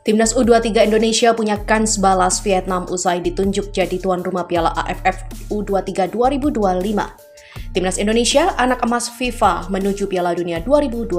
Timnas U23 Indonesia punya kans balas Vietnam usai ditunjuk jadi tuan rumah Piala AFF U23 2025. Timnas Indonesia, anak emas FIFA menuju Piala Dunia 2026.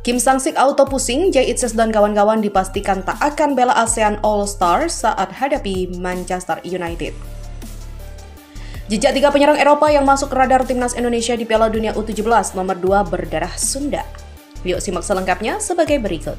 Kim Sang-sik auto pusing, Jay Itses dan kawan-kawan dipastikan tak akan bela ASEAN All-Stars saat hadapi Manchester United. Jejak 3 penyerang Eropa yang masuk radar Timnas Indonesia di Piala Dunia U17 nomor 2 berdarah Sunda. Yuk simak selengkapnya sebagai berikut.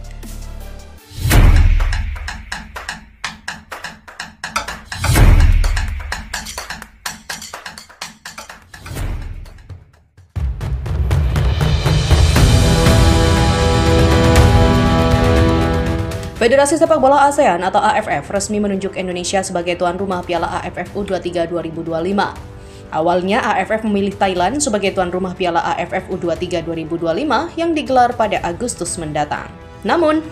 Federasi Sepak Bola ASEAN atau AFF resmi menunjuk Indonesia sebagai tuan rumah Piala AFF U23 2025. Awalnya AFF memilih Thailand sebagai tuan rumah Piala AFF U23 2025 yang digelar pada Agustus mendatang. Namun,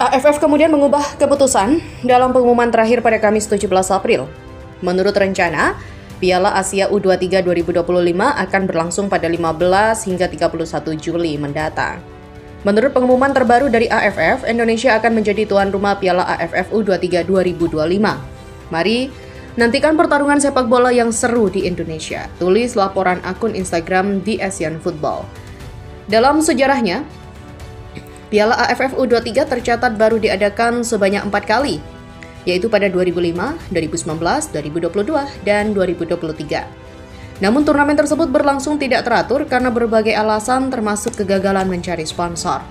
AFF kemudian mengubah keputusan dalam pengumuman terakhir pada Kamis 17 April. Menurut rencana, Piala Asia U23 2025 akan berlangsung pada 15 hingga 31 Juli mendatang. Menurut pengumuman terbaru dari AFF, Indonesia akan menjadi tuan rumah Piala AFF U23 2025. Mari nantikan pertarungan sepak bola yang seru di Indonesia. Tulis laporan akun Instagram The Asian Football. Dalam sejarahnya, Piala AFF U23 tercatat baru diadakan sebanyak 4 kali, yaitu pada 2005, 2019, 2022, dan 2023. Namun turnamen tersebut berlangsung tidak teratur karena berbagai alasan termasuk kegagalan mencari sponsor.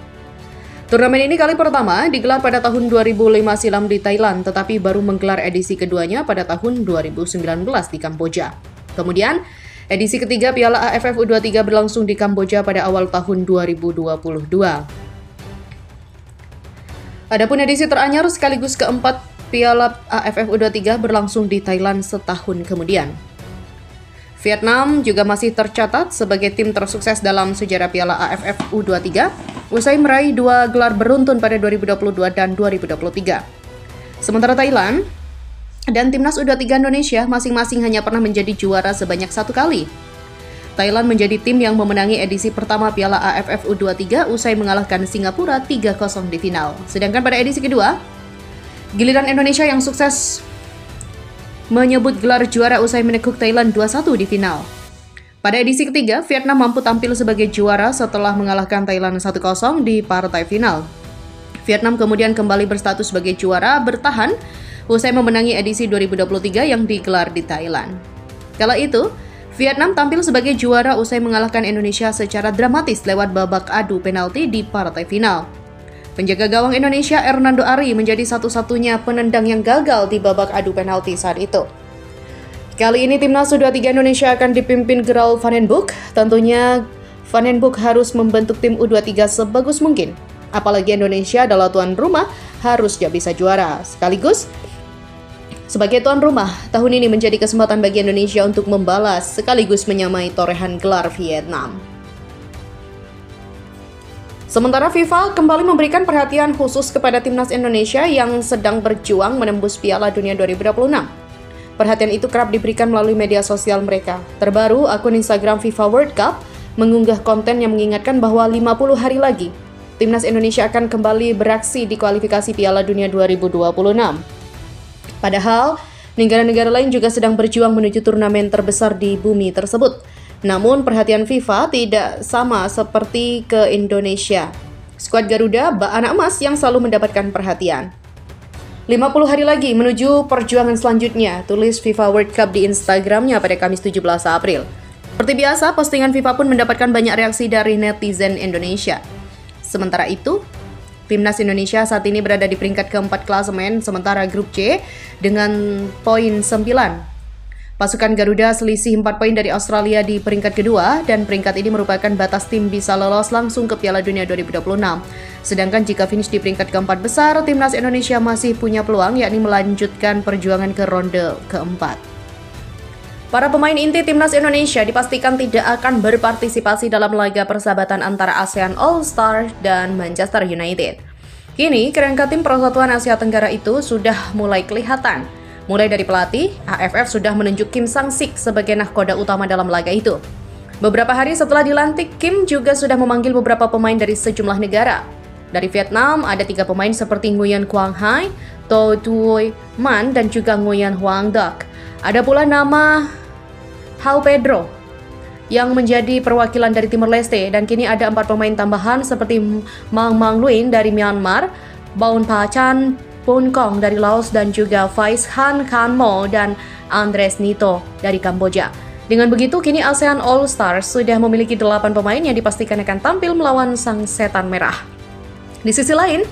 Turnamen ini kali pertama digelar pada tahun 2005 silam di Thailand, tetapi baru menggelar edisi keduanya pada tahun 2019 di Kamboja. Kemudian, edisi ketiga Piala AFF U23 berlangsung di Kamboja pada awal tahun 2022. Adapun edisi teranyar sekaligus keempat Piala AFF U23 berlangsung di Thailand setahun kemudian. Vietnam juga masih tercatat sebagai tim tersukses dalam sejarah Piala AFF U23 usai meraih 2 gelar beruntun pada 2022 dan 2023. Sementara Thailand dan Timnas U23 Indonesia masing-masing hanya pernah menjadi juara sebanyak 1 kali. Thailand menjadi tim yang memenangi edisi pertama Piala AFF U23 usai mengalahkan Singapura 3-0 di final. Sedangkan pada edisi kedua, giliran Indonesia yang sukses menyebut gelar juara usai menekuk Thailand 2-1 di final. Pada edisi ketiga, Vietnam mampu tampil sebagai juara setelah mengalahkan Thailand 1-0 di partai final. Vietnam kemudian kembali berstatus sebagai juara bertahan usai memenangi edisi 2023 yang digelar di Thailand. Kala itu, Vietnam tampil sebagai juara usai mengalahkan Indonesia secara dramatis lewat babak adu penalti di partai final. Penjaga gawang Indonesia Hernando Ari menjadi satu-satunya penendang yang gagal di babak adu penalti saat itu. Kali ini Timnas U23 Indonesia akan dipimpin Gerald Van den Boeck. Tentunya Van den Boeck harus membentuk tim U23 sebagus mungkin. Apalagi Indonesia adalah tuan rumah, harusnya bisa juara. Sekaligus, sebagai tuan rumah, tahun ini menjadi kesempatan bagi Indonesia untuk membalas sekaligus menyamai torehan gelar Vietnam. Sementara FIFA kembali memberikan perhatian khusus kepada Timnas Indonesia yang sedang berjuang menembus Piala Dunia 2026. Perhatian itu kerap diberikan melalui media sosial mereka. Terbaru, akun Instagram FIFA World Cup mengunggah konten yang mengingatkan bahwa 50 hari lagi, Timnas Indonesia akan kembali beraksi di kualifikasi Piala Dunia 2026. Padahal, negara-negara lain juga sedang berjuang menuju turnamen terbesar di bumi tersebut. Namun perhatian FIFA tidak sama seperti ke Indonesia. Skuad Garuda bak anak emas yang selalu mendapatkan perhatian. 50 hari lagi menuju perjuangan selanjutnya, tulis FIFA World Cup di Instagramnya pada Kamis 17 April. Seperti biasa, postingan FIFA pun mendapatkan banyak reaksi dari netizen Indonesia. Sementara itu, Timnas Indonesia saat ini berada di peringkat keempat klasemen sementara grup C dengan poin 9. Pasukan Garuda selisih 4 poin dari Australia di peringkat kedua dan peringkat ini merupakan batas tim bisa lolos langsung ke Piala Dunia 2026. Sedangkan jika finish di peringkat keempat besar, Timnas Indonesia masih punya peluang yakni melanjutkan perjuangan ke ronde keempat. Para pemain inti Timnas Indonesia dipastikan tidak akan berpartisipasi dalam laga persahabatan antara ASEAN All-Star dan Manchester United. Kini, kerangka tim Persatuan Asia Tenggara itu sudah mulai kelihatan. Mulai dari pelatih, AFF sudah menunjuk Kim Sang-sik sebagai nahkoda utama dalam laga itu. Beberapa hari setelah dilantik, Kim juga sudah memanggil beberapa pemain dari sejumlah negara. Dari Vietnam ada 3 pemain seperti Nguyen Quang Hai, To Duy Man, dan juga Nguyen Hoang Duc. Ada pula nama Hao Pedro yang menjadi perwakilan dari Timor Leste, dan kini ada 4 pemain tambahan seperti Mang Mang Luin dari Myanmar, Baun Pa Chan Pun Kong dari Laos, dan juga Faiz Han Khan Mo dan Andres Nito dari Kamboja. Dengan begitu, kini ASEAN All Stars sudah memiliki 8 pemain yang dipastikan akan tampil melawan Sang Setan Merah. Di sisi lain,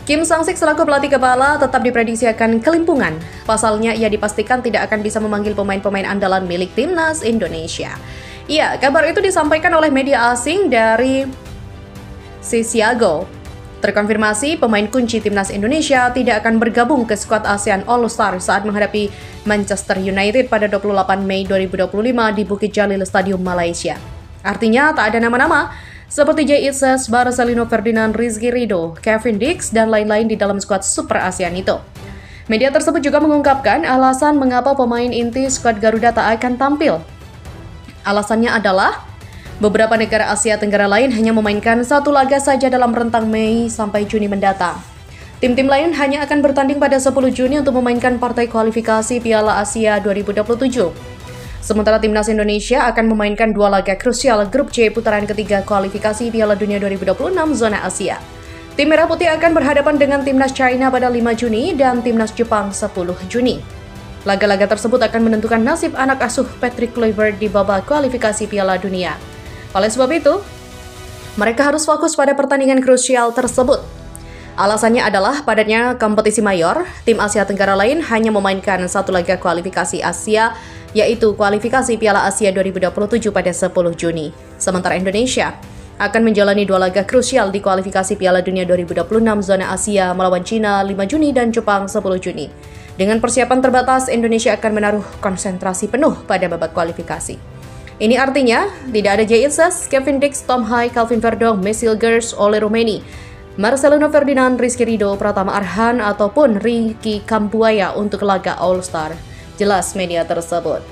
Kim Sang-sik selaku pelatih kepala tetap diprediksi akan kelimpungan. Pasalnya, ia dipastikan tidak akan bisa memanggil pemain-pemain andalan milik timnas Indonesia. Ya, kabar itu disampaikan oleh media asing dari Sisiago. Terkonfirmasi, pemain kunci timnas Indonesia tidak akan bergabung ke skuad ASEAN All Star saat menghadapi Manchester United pada 28 Mei 2025 di Bukit Jalil Stadium Malaysia. Artinya, tak ada nama-nama seperti Jay Itzes, Marcelino Ferdinand, Rizky Ridho, Kevin Dix, dan lain-lain di dalam skuad Super ASEAN itu. Media tersebut juga mengungkapkan alasan mengapa pemain inti skuad Garuda tak akan tampil. Alasannya adalah beberapa negara Asia Tenggara lain hanya memainkan 1 laga saja dalam rentang Mei sampai Juni mendatang. Tim-tim lain hanya akan bertanding pada 10 Juni untuk memainkan partai kualifikasi Piala Asia 2027. Sementara timnas Indonesia akan memainkan 2 laga krusial grup C putaran ketiga kualifikasi Piala Dunia 2026 zona Asia. Tim Merah Putih akan berhadapan dengan timnas China pada 5 Juni dan timnas Jepang 10 Juni. Laga-laga tersebut akan menentukan nasib anak asuh Patrick Kluivert di babak kualifikasi Piala Dunia. Oleh sebab itu, mereka harus fokus pada pertandingan krusial tersebut. Alasannya adalah padatnya kompetisi mayor, tim Asia Tenggara lain hanya memainkan 1 laga kualifikasi Asia, yaitu kualifikasi Piala Asia 2027 pada 10 Juni. Sementara Indonesia akan menjalani 2 laga krusial di kualifikasi Piala Dunia 2026 zona Asia melawan China 5 Juni dan Jepang 10 Juni. Dengan persiapan terbatas, Indonesia akan menaruh konsentrasi penuh pada babak kualifikasi. Ini artinya, tidak ada Jay Itzes, Kevin Dix, Tom Hai, Calvin Verdong, Mesil Gers, Ole Rumeni, Marcelino Ferdinand, Rizky Ridho, Pratama Arhan, ataupun Ricky Kambuaya untuk laga All-Star. Jelas media tersebut.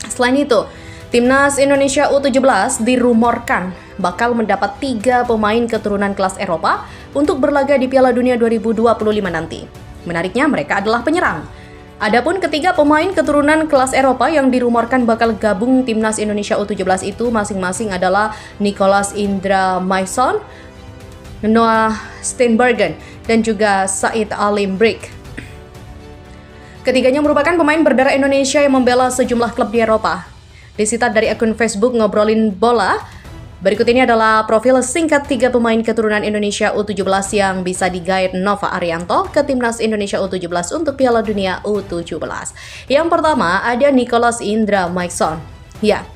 Selain itu, timnas Indonesia U17 dirumorkan bakal mendapat 3 pemain keturunan kelas Eropa untuk berlaga di Piala Dunia 2025 nanti. Menariknya, mereka adalah penyerang. Adapun ketiga pemain keturunan kelas Eropa yang dirumorkan bakal gabung timnas Indonesia U17 itu masing-masing adalah Nicolas Indra Mason, Noah Steenbergen, dan juga Said Alim Brik. Ketiganya merupakan pemain berdarah Indonesia yang membela sejumlah klub di Eropa. Disitat dari akun Facebook Ngobrolin Bola, berikut ini adalah profil singkat 3 pemain keturunan Indonesia U17 yang bisa digait Nova Arianto ke timnas Indonesia U17 untuk Piala Dunia U17. Yang pertama ada Nicolas Indra Mason. Ya,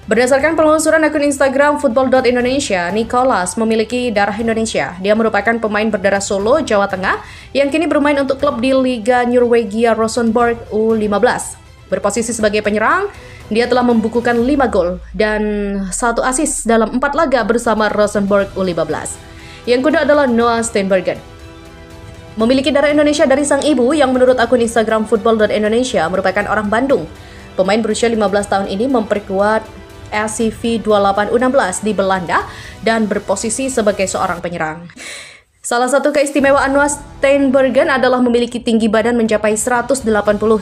berdasarkan penelusuran akun Instagram football.indonesia, Nicolas memiliki darah Indonesia. Dia merupakan pemain berdarah Solo, Jawa Tengah, yang kini bermain untuk klub di Liga Norwegia Rosenborg U15. Berposisi sebagai penyerang, dia telah membukukan 5 gol dan 1 assist dalam 4 laga bersama Rosenborg U15. Yang kedua adalah Noah Steenbergen. Memiliki darah Indonesia dari sang ibu yang menurut akun Instagram football.indonesia merupakan orang Bandung. Pemain berusia 15 tahun ini memperkuat SCV 28U16 di Belanda dan berposisi sebagai seorang penyerang. Salah satu keistimewaan Noah Steenbergen adalah memiliki tinggi badan mencapai 180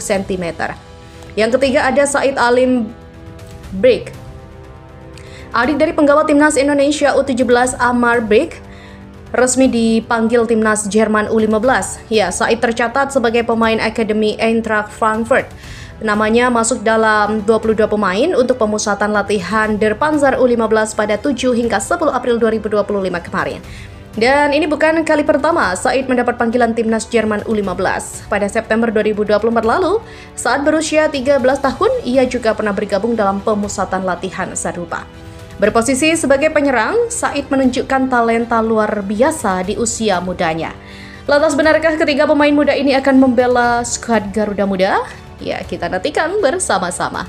cm. Yang ketiga ada Said Alim Brik. Adik dari penggawa timnas Indonesia U17 Amar Brik resmi dipanggil timnas Jerman U15. Ya, Said tercatat sebagai pemain Akademi Eintracht Frankfurt. Namanya masuk dalam 22 pemain untuk pemusatan latihan Der Panzer U15 pada 7 hingga 10 April 2025 kemarin. Dan ini bukan kali pertama Said mendapat panggilan timnas Jerman U15. Pada September 2024 lalu, saat berusia 13 tahun, ia juga pernah bergabung dalam pemusatan latihan serupa. Berposisi sebagai penyerang, Said menunjukkan talenta luar biasa di usia mudanya. Lantas benarkah ketiga pemain muda ini akan membela skuad Garuda Muda? Ya, kita nantikan bersama-sama.